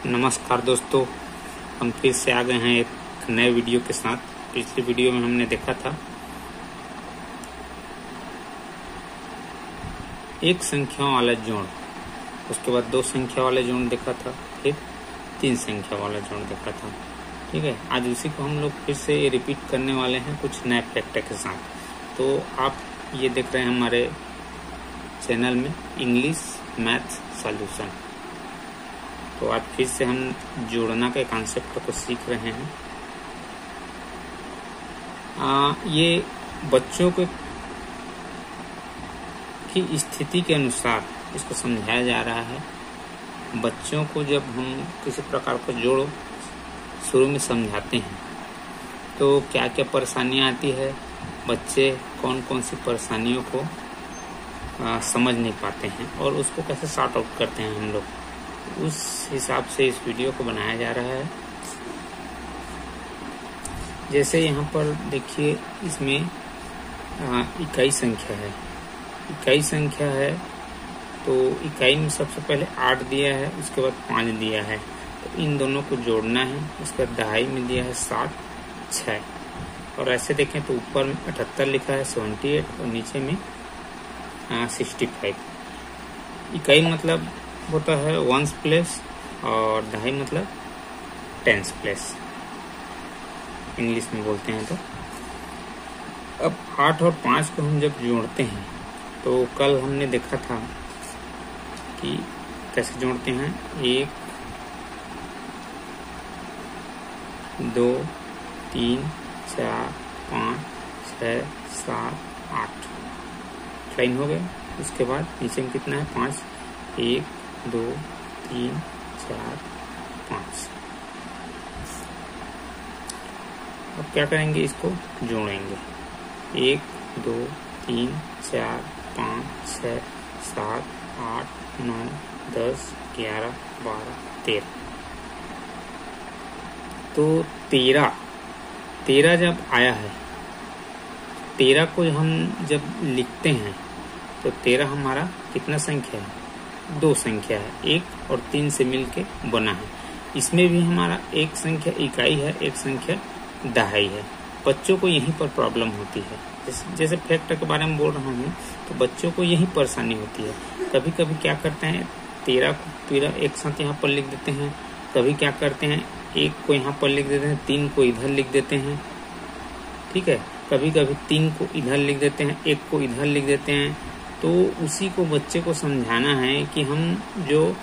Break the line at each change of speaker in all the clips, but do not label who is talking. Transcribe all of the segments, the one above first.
नमस्कार दोस्तों, हम फिर से आ गए हैं एक नए वीडियो के साथ। पिछली वीडियो में हमने देखा था एक संख्या वाला जोड़, उसके बाद दो संख्या वाला जोड़ देखा था, फिर तीन संख्या वाला जोड़ देखा था। ठीक है, आज उसी को हम लोग फिर से रिपीट करने वाले हैं कुछ नए फैक्टर के साथ। तो आप ये देख रहे हैं हमारे चैनल में इंग्लिश मैथ सॉल्यूशन। तो आज फिर से हम जोड़ना के कॉन्सेप्ट को सीख रहे हैं। ये बच्चों को की स्थिति के अनुसार इसको समझाया जा रहा है। बच्चों को जब हम किसी प्रकार का जोड़ शुरू में समझाते हैं तो क्या क्या परेशानियां आती है, बच्चे कौन कौन सी परेशानियों को समझ नहीं पाते हैं और उसको कैसे सॉर्ट आउट करते हैं हम लोग, उस हिसाब से इस वीडियो को बनाया जा रहा है। जैसे यहाँ पर देखिए, इसमें इकाई संख्या है। इकाई संख्या है तो इकाई में सबसे पहले 8 दिया है, उसके बाद 5 दिया है, तो इन दोनों को जोड़ना है। उसके बाद दहाई में दिया है 7, 6, और ऐसे देखें तो ऊपर में 78 लिखा है, 78, और नीचे में 65। इकाई मतलब होता है वंस प्लेस और दहाई मतलब टेंस प्लेस, इंग्लिश में बोलते हैं। तो अब 8 और 5 को हम जब जोड़ते हैं तो कल हमने देखा था कि कैसे जोड़ते हैं। 1 2 3 4 5 6 7 8 लाइन हो गया। उसके बाद नीचे में कितना है, 5, 1 2 3 4 5। अब क्या करेंगे, इसको जोड़ेंगे। 1 2 3 4 5 6 7 8 9 10 11 12 13। तो 13 जब आया है, 13 को हम जब लिखते हैं तो 13 हमारा कितना संख्या है, 2 संख्या है, 1 और 3 से मिलके बना है। इसमें भी हमारा एक संख्या इकाई है, एक संख्या दहाई है। बच्चों को यहीं पर प्रॉब्लम होती है। जैसे फैक्टर के बारे में बोल रहा हूँ तो बच्चों को यही परेशानी होती है। कभी कभी क्या करते हैं, 13 को एक साथ यहाँ पर लिख देते हैं। कभी क्या करते हैं, 1 को यहाँ पर लिख देते हैं, 3 को इधर लिख देते हैं। ठीक है, कभी कभी 3 को इधर लिख देते हैं, 1 को इधर लिख देते हैं। तो उसी को बच्चे को समझाना है कि हम जो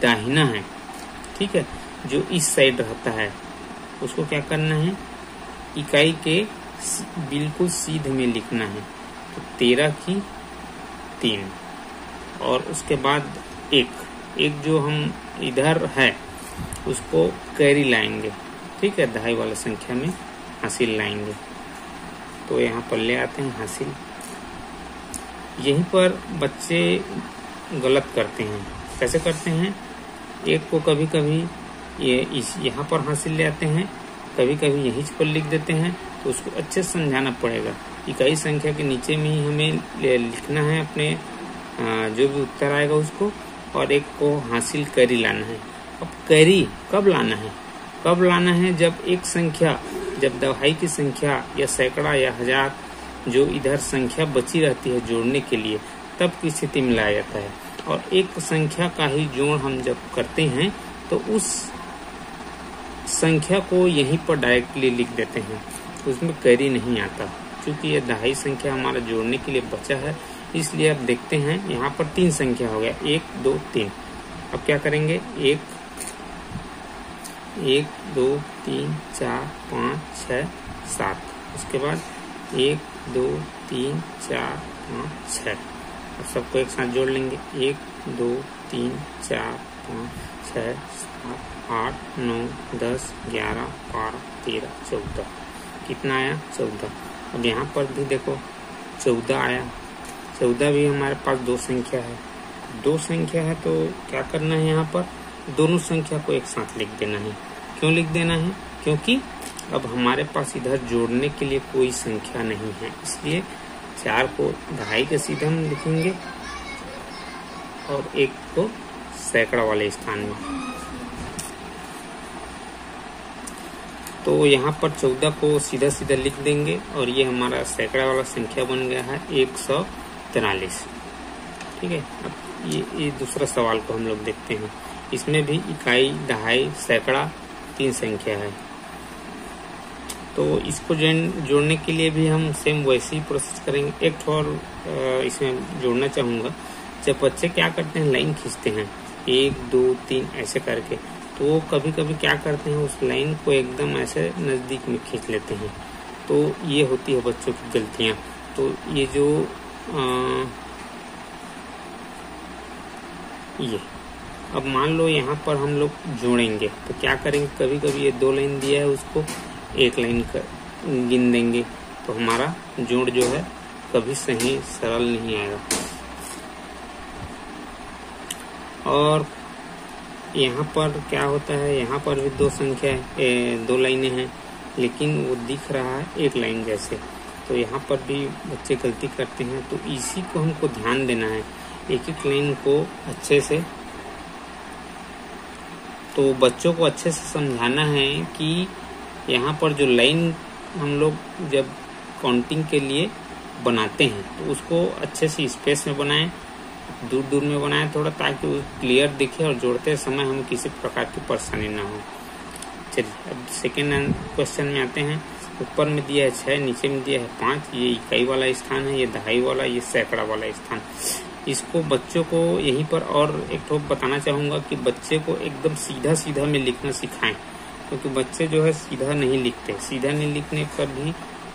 दाहिना है, ठीक है, जो इस साइड रहता है, उसको क्या करना है, इकाई के बिल्कुल सीधे में लिखना है। तो 13 की 3 और उसके बाद 1 जो हम इधर है उसको कैरी लाएंगे। ठीक है, दहाई वाला संख्या में हासिल लाएंगे। तो यहाँ पर ले आते हैं हासिल। यहीं पर बच्चे गलत करते हैं। कैसे करते हैं, 1 को कभी कभी यहाँ पर हासिल ले आते हैं, कभी कभी यहीं पर लिख देते हैं। तो उसको अच्छे से समझाना पड़ेगा। इकाई संख्या के नीचे में ही हमें लिखना है अपने जो भी उत्तर आएगा उसको, और 1 को हासिल कैरी लाना है। अब कैरी कब लाना है, कब लाना है, जब एक संख्या, जब दहाई की संख्या या सैकड़ा या हजार जो इधर संख्या बची रहती है जोड़ने के लिए, तब की स्थिति में लाया जाता है। और एक संख्या का ही जोड़ हम जब करते हैं तो उस संख्या को यहीं पर डायरेक्टली लिख देते हैं, उसमें कैरी नहीं आता। क्योंकि ये दहाई संख्या हमारा जोड़ने के लिए बचा है, इसलिए अब देखते हैं यहाँ पर 3 संख्या हो गया, 1 2 3। अब क्या करेंगे, 1 2 3 4 5 6 7। उसके बाद 1 2 3 4 5 6। अब सबको एक साथ जोड़ लेंगे। 1 2 3 4 5 6 7 8 9 10 11 12 13 14। कितना आया, 14। अब यहाँ पर भी देखो 14 आया। 14 भी हमारे पास 2 संख्या है। 2 संख्या है तो क्या करना है, यहाँ पर दोनों संख्या को एक साथ लिख देना है। क्यों लिख देना है, क्योंकि अब हमारे पास इधर जोड़ने के लिए कोई संख्या नहीं है, इसलिए 4 को दहाई के सीधे हम लिखेंगे और 1 को सैकड़ा वाले स्थान में। तो यहाँ पर 14 को सीधा सीधा लिख देंगे और ये हमारा सैकड़ा वाला संख्या बन गया है 143। ठीक है। अब ये दूसरा सवाल को हम लोग देखते हैं। इसमें भी इकाई, दहाई, सैकड़ा 3 संख्या है। तो इसको जोड़ने के लिए भी हम सेम वैसे ही प्रोसेस करेंगे। एक और इसमें जोड़ना चाहूँगा, जब बच्चे क्या करते हैं, लाइन खींचते हैं 1 2 3 ऐसे करके, तो वो कभी कभी क्या करते हैं, उस लाइन को एकदम ऐसे नज़दीक में खींच लेते हैं। तो ये होती है बच्चों की गलतियाँ। तो ये जो ये अब मान लो यहाँ पर हम लोग जोड़ेंगे तो क्या करेंगे, कभी कभी ये 2 लाइन दिया है उसको 1 लाइन गिन देंगे, तो हमारा जोड़ जो है कभी सही सरल नहीं आएगा। और यहाँ पर क्या होता है, यहाँ पर भी 2 संख्या है, 2 लाइनें हैं, लेकिन वो दिख रहा है 1 लाइन जैसे। तो यहाँ पर भी बच्चे गलती करते हैं। तो इसी को हमको ध्यान देना है, एक एक लाइन को अच्छे से, तो बच्चों को अच्छे से समझाना है कि यहाँ पर जो लाइन हम लोग जब काउंटिंग के लिए बनाते हैं तो उसको अच्छे से स्पेस में बनाएं, दूर दूर में बनाएं थोड़ा, ताकि वो क्लियर दिखे और जोड़ते समय हमें किसी प्रकार की परेशानी ना हो। चलिए अब सेकेंड क्वेश्चन में आते हैं। ऊपर में दिया है 6, नीचे में दिया है 5। ये इकाई वाला स्थान है, ये दहाई वाला, ये सैकड़ा वाला स्थान। इसको बच्चों को यहीं पर और एक ठोक बताना चाहूँगा कि बच्चे को एकदम सीधा सीधा में लिखना सिखाएं, क्योंकि बच्चे जो है सीधा नहीं लिखते। सीधा नहीं लिखने पर भी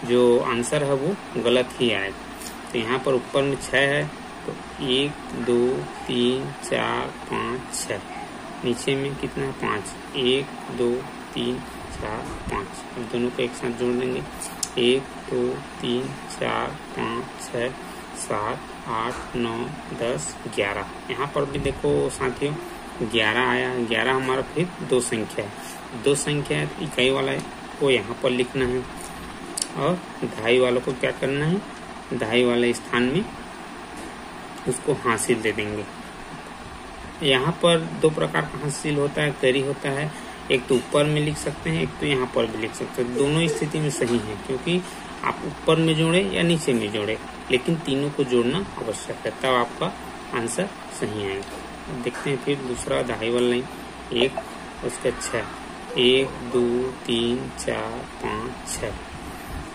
जो आंसर है वो गलत ही आएगा। तो यहाँ पर ऊपर में 6 है, तो 1 2 3 4 5 6। नीचे में कितना है, 5। 1 2 3 4 5। अब दोनों को एक साथ जोड़ देंगे। 1 2 3 4 5 6 7 8 9 10 11। यहाँ पर भी देखो साथियों 11 आया। 11 हमारा फिर 2 संख्या है। 2 संख्या है, इकाई वाला को यहाँ पर लिखना है और दहाई वालों को क्या करना है, दहाई वाले स्थान में उसको हासिल दे देंगे। यहाँ पर 2 प्रकार का हासिल होता है, करी होता है। एक तो ऊपर में लिख सकते हैं, एक तो यहाँ पर भी लिख सकते हैं। दोनों स्थिति में सही है, क्योंकि आप ऊपर में जोड़े या नीचे में जोड़े, लेकिन तीनों को जोड़ना आवश्यक है, तब आपका आंसर सही आएगा। देखते हैं फिर दूसरा दहाई वाला लाइन। 1 उसके 6। 1 2 3 4 5 6।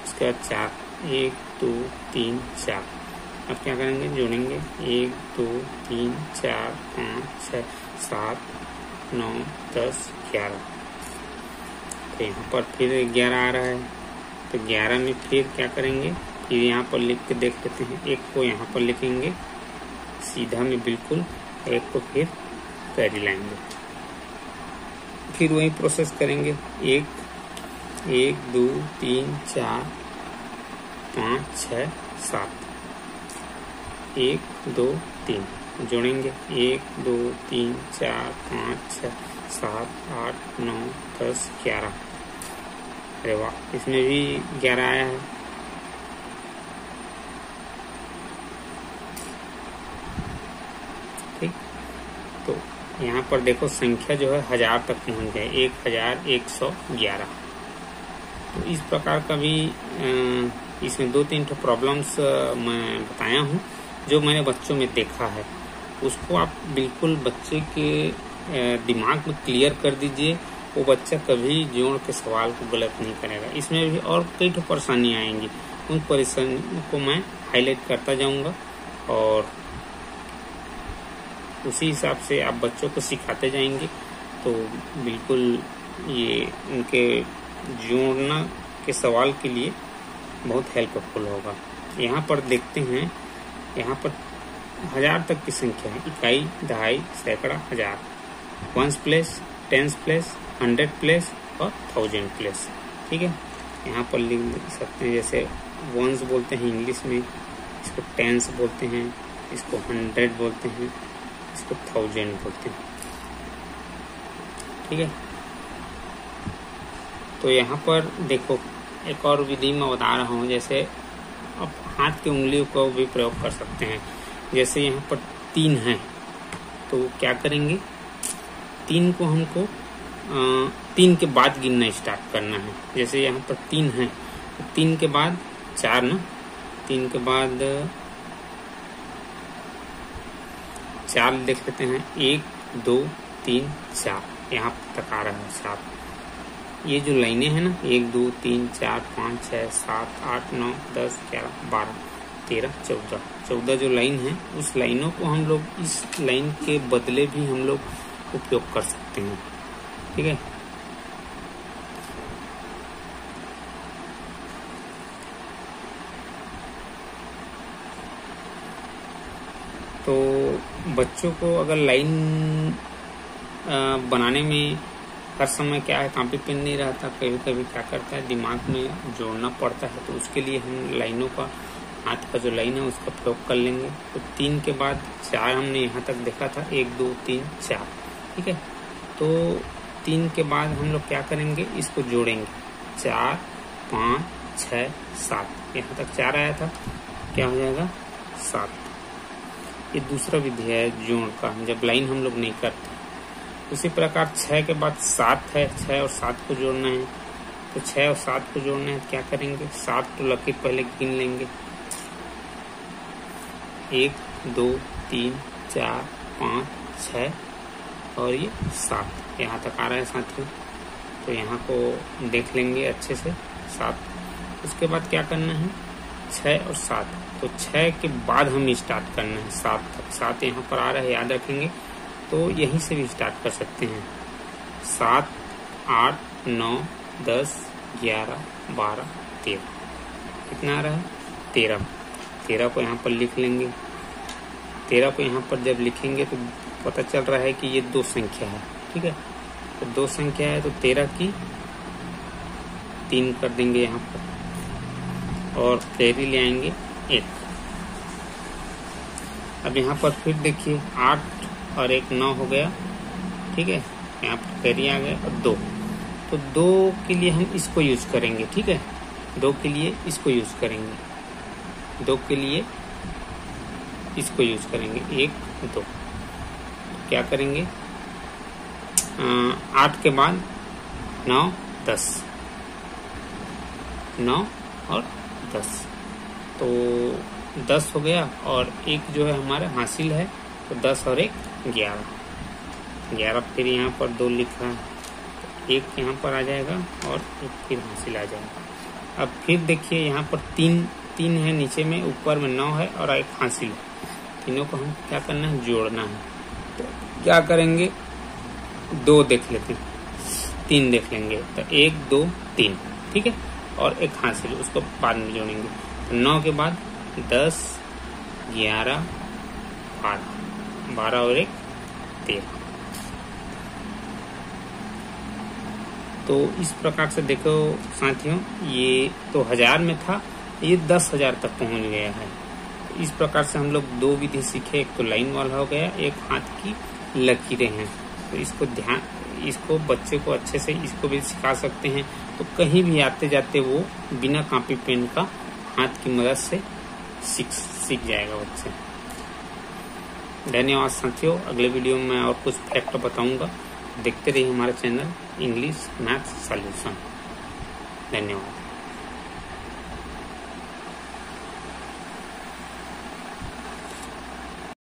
उसके बाद 4। 1 2 3 4। अब क्या करेंगे, जोड़ेंगे। 1 2 3 4 5 6 7 9 10 11। तो यहाँ पर फिर 11 आ रहा है, तो 11 में फिर क्या करेंगे, फिर यहाँ पर लिख के देख लेते हैं। 1 को यहाँ पर लिखेंगे सीधा में बिल्कुल, 1 को फिर कैरी लाएंगे। फिर वही प्रोसेस करेंगे। 1 2 3 4 5 6 7। 1 2 3 जोड़ेंगे। 1 2 3 4 5 6 7 8 9 10 11। अरे वाह, इसमें भी 11 आया है। ठीक, तो यहाँ पर देखो संख्या जो है 1000 तक पहुँच गए, 1111। तो इस प्रकार का भी इसमें 2-3 प्रॉब्लम्स मैं बताया हूँ जो मैंने बच्चों में देखा है। उसको आप बिल्कुल बच्चे के दिमाग में क्लियर कर दीजिए, वो बच्चा कभी जोड़ के सवाल को गलत नहीं करेगा। इसमें भी और कई परेशानियाँ आएंगी, उन परेशानियों को मैं हाईलाइट करता जाऊंगा और उसी हिसाब से आप बच्चों को सिखाते जाएंगे, तो बिल्कुल ये उनके जोड़ना के सवाल के लिए बहुत हेल्पफुल होगा। यहाँ पर देखते हैं, यहाँ पर 1000 तक की संख्या है, इकाई, दहाई, सैकड़ा, 1000, 1s place, 10s place, 100 place और 1000 प्लेस। ठीक है, यहाँ पर लिख सकते हैं, जैसे 1s बोलते हैं इंग्लिश में, इसको 10s बोलते हैं, इसको 100 बोलते हैं, इसको 1000 बोलते हैं। ठीक है, तो यहाँ पर देखो एक और विधि मैं बता रहा हूँ, जैसे आप हाथ की उंगलियों को भी प्रयोग कर सकते हैं। जैसे यहाँ पर 3 है, तो क्या करेंगे, 3 को हमको 3 के बाद गिनना स्टार्ट करना है। जैसे यहाँ पर 3 है तो 3 के बाद 4 ना, 3 के बाद 4 देख लेते हैं, 1 2 3 4 यहाँ तक आ रहा है 7। ये जो लाइनें हैं ना 1 2 3 4 5 6 7 8 9 10 11 12 13 14 जो लाइन है उस लाइनों को हम लोग इस लाइन के बदले भी हम लोग उपयोग कर सकते हैं। ठीक है, तो बच्चों को अगर लाइन बनाने में हर समय क्या है, कॉपी पेन नहीं रहता, कभी कभी क्या करता है दिमाग में जोड़ना पड़ता है, तो उसके लिए हम लाइनों का, हाथ का जो लाइन है उसका प्रयोग कर लेंगे। तो 3 के बाद 4 हमने यहाँ तक देखा था, 1 2 3 4। ठीक है, तो 3 के बाद हम लोग क्या करेंगे, इसको जोड़ेंगे, 4 5 6 7, यहाँ तक 4 आया था, क्या हो जाएगा 7। ये दूसरा विधि है जोड़ का, जब लाइन हम लोग नहीं करते। उसी प्रकार 6 के बाद 7 है, 6 और 7 को जोड़ना है, तो 6 और 7 को जोड़ना है, क्या करेंगे, 7 तो लकीर पहले गिन लेंगे, 1 2 3 4 5 6 और ये 7 यहाँ तक आ रहा है साथियों। तो यहाँ को देख लेंगे अच्छे से 7। उसके बाद क्या करना है, 6 और 7, तो 6 के बाद हम स्टार्ट करना है 7 तक। 7 यहाँ पर आ रहा है, याद रखेंगे, तो यहीं से भी स्टार्ट कर सकते हैं। 7 8 9 10 11 12 13, कितना आ रहा है 13। 13 को यहाँ पर लिख लेंगे। 13 को यहाँ पर जब लिखेंगे तो पता चल रहा है कि ये 2 संख्या है। ठीक है, तो 2 संख्या है, तो 13 की 3 कर देंगे यहाँ पर और कैरी ले आएंगे 1। अब यहाँ पर फिर देखिए 8 और 1 9 हो गया। ठीक है, यहाँ पर कैरी आ गया और 2, तो 2 के लिए हम इसको यूज करेंगे। ठीक है, 2 के लिए इसको यूज करेंगे, 2 के लिए इसको यूज करेंगे, 1 2। क्या करेंगे, 8 के बाद 9 10, 9 और 10, तो 10 हो गया और 1 जो है हमारा हासिल है, तो 10 और 1 11। फिर यहाँ पर 2 लिखा है, तो 1 यहाँ पर आ जाएगा और 1 फिर हासिल आ जाएगा। अब फिर देखिए यहाँ पर 3 है नीचे में, ऊपर में 9 है और 1 हासिल है। तीनों को हम क्या करना है, जोड़ना है। तो क्या करेंगे, 2 देख लेते हैं, 3 देख लेंगे, तो 1 2 3। ठीक है, और 1 हासिल, उसको बाद में जोड़ेंगे। तो 9 के बाद 10 11 12 और 1 13। तो इस प्रकार से देखो साथियों, ये तो 1000 में था, ये 10,000 तक पहुंच गया है। तो इस प्रकार से हम लोग 2 विधि सीखे, एक तो लाइन वाला हो गया, एक हाथ की लकीरें हैं। तो इसको बच्चे को अच्छे से इसको भी सिखा सकते हैं, तो कहीं भी आते जाते वो बिना कॉपी पेन का हाथ की मदद से सीख जाएगा बच्चे। धन्यवाद साथियों, अगले वीडियो में और कुछ फैक्ट बताऊंगा। देखते रहिए हमारा चैनल इंग्लिश मैथ्स सॉल्यूशन। धन्यवाद।